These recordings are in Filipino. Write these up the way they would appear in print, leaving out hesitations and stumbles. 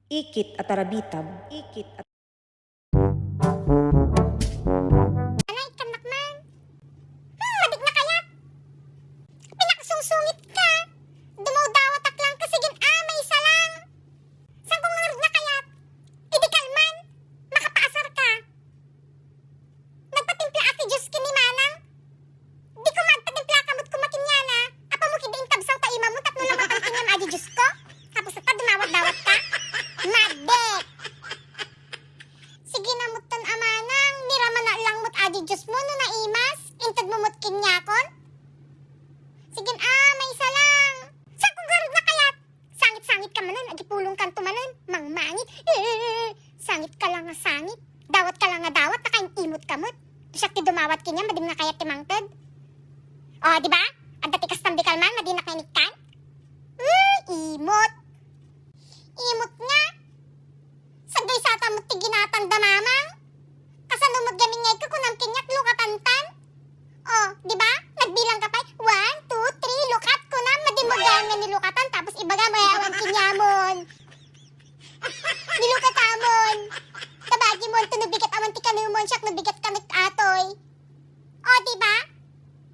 Ikit at arabitab. Ikit at Anay, kanak man. Madig na kaya. Pinaksungsungit ka. Dumawdawatak lang kasi may isa lang. Saan kong ngarid na kaya? Idikal man. Makapaasar ka. Nagpatimpla ati Diyos kini manang. Di ko magpatimpla kamot kumakinyana. Apa mo kidaing tabsaw ta ima mo tapno lang mapantinyam adi Diyos ko. Tapos ata dumawat-dawat ka. Madek. Sige na muton amanang, niraman na lang mut adi Diyos mo no naimas, intad mo mut kinyakon. Sige may isa lang. Sa kong garod na kayat? Sangit-sangit ka manan, agipulong kanto manan, mangmangit. Sangit ka lang nga sangit. Dawat ka lang nga dawat, nakain imot ka mut. Siya ti dumawat kinya, madim na kayat timangtod. O, di ba? Ang dati kastambikal man, madim na kainikkan. Imot. Imot nga. Sagay sa tamot ti ginatanda mamang. Kasanumod gamin ngay ko kunang kinyak lukatantan. Oh, di ba? Nagbilang ka pa. 1, 2, 3, lukat ko na. Madimodaan nga ni lukatan. Tapos ibaga mayawan kinyamon. Nilukatamon. Tabagi mo, tunubigat awan ti kanumon. Siyak nubigat kamit atoy. Oh, di ba?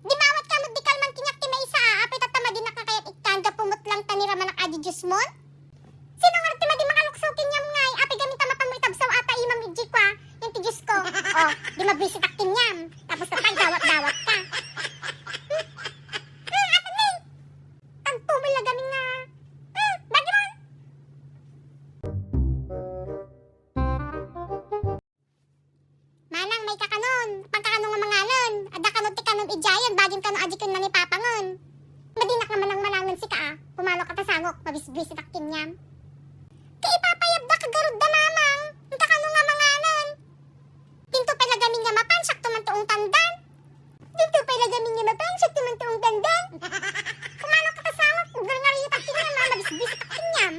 Di mawat ka magdikal man kinyak ti may isa. Apay tatamadin na kakayat ikanda pumut lang taniraman ang adi Diyos mon. Sino nga ti madi makaluksaw kinyam ngay? Apay gamit tama pamuitabsaw ata imam iji kwa. Yung ti Diyos ko. Oh, di mabrisitak kinyam. Tapos napag dawat-dawat ka. Ato na eh. Tanto mo lagamin nga. Bagi mo. Manang may kakanon. Pagkakanon nga manganon. Ada kanon ti kanon ijayan. Bagin kanon aji kun na ni papangon. Madinak naman ang manangon si ka. Pumalo ka tasangok. Mabisbrisitak kinyam. Kaya ipapayab da kagarod da mamang. Ang kakano nga manganon. Dinto pala gamin nga mapan, sakto man toong tandan. Dinto pala gamin nga mapan, sakto man toong tandan. Kumano ka tasangok, ugal nga rin yung takin nga, mabisbis at takin